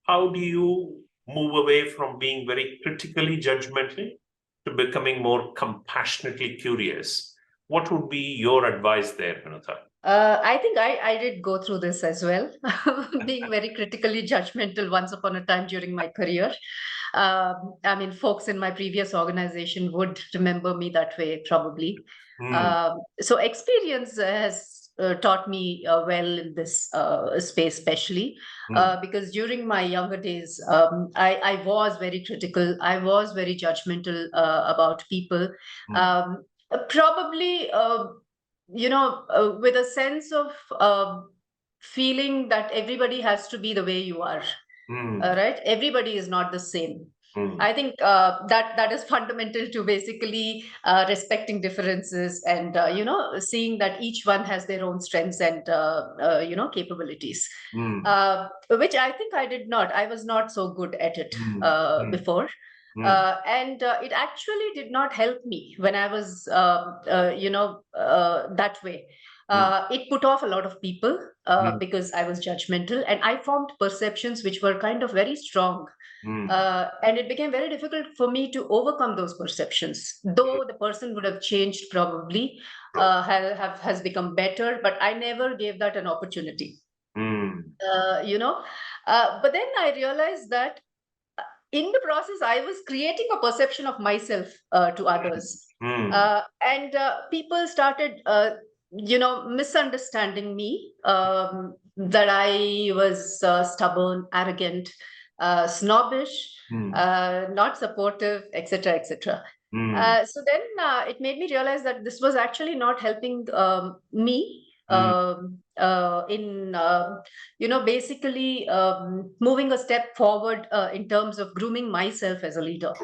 how do you move away from being very critically judgmental to becoming more compassionately curious? What would be your advice there, Vinutha? I think I did go through this as well, being very critically judgmental once upon a time during my career. I mean, folks in my previous organization would remember me that way, probably. So experience has taught me well in this space, especially because during my younger days, I was very critical. I was very judgmental about people. Probably, with a sense of feeling that everybody has to be the way you are, right? Everybody is not the same. I think that is fundamental to basically respecting differences and, seeing that each one has their own strengths and, capabilities, which I think I did not. I was not so good at it before. And it actually did not help me when I was, that way. It put off a lot of people because I was judgmental and I formed perceptions which were kind of very strong. And it became very difficult for me to overcome those perceptions, though the person would have changed probably, has become better, but I never gave that an opportunity. But then I realized that in the process, I was creating a perception of myself to others. And people started, misunderstanding me, that I was stubborn, arrogant, snobbish, not supportive, etc., etc. So then it made me realize that this was actually not helping me in basically moving a step forward in terms of grooming myself as a leader.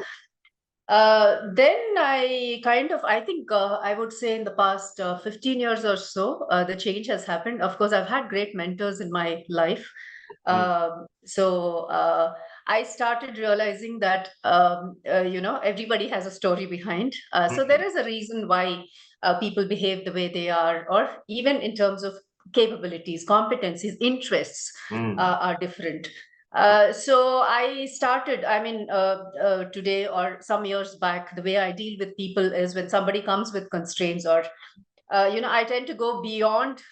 Then I think I would say in the past 15 years or so, the change has happened. Of course, I've had great mentors in my life. So I started realizing that, everybody has a story behind. So there is a reason why people behave the way they are, or even in terms of capabilities, competencies, interests are different. So I started, today or some years back, the way I deal with people is when somebody comes with constraints or, I tend to go beyond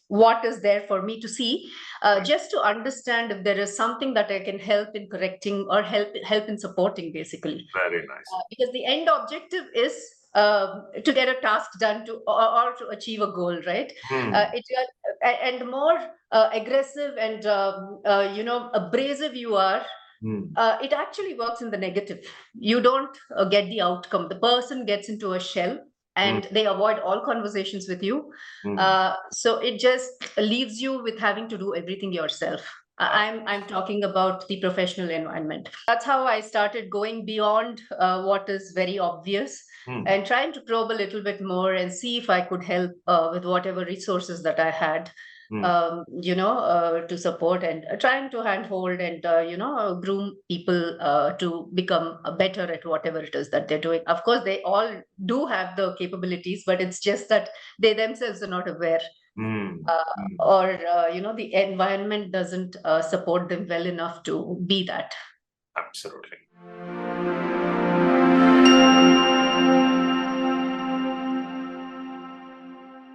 what is there for me to see, just to understand if there is something that I can help in correcting or help in supporting, basically. Very nice. Because the end objective is to get a task done or to achieve a goal, right? And the more aggressive and abrasive you are, it actually works in the negative. You don't get the outcome. The person gets into a shell and they avoid all conversations with you. So it just leaves you with having to do everything yourself. I'm talking about the professional environment. That's how I started going beyond what is very obvious and trying to probe a little bit more and see if I could help with whatever resources that I had, to support and trying to handhold and, groom people to become better at whatever it is that they're doing. Of course, they all do have the capabilities, but it's just that they themselves are not aware. Or the environment doesn't support them well enough to be that. Absolutely.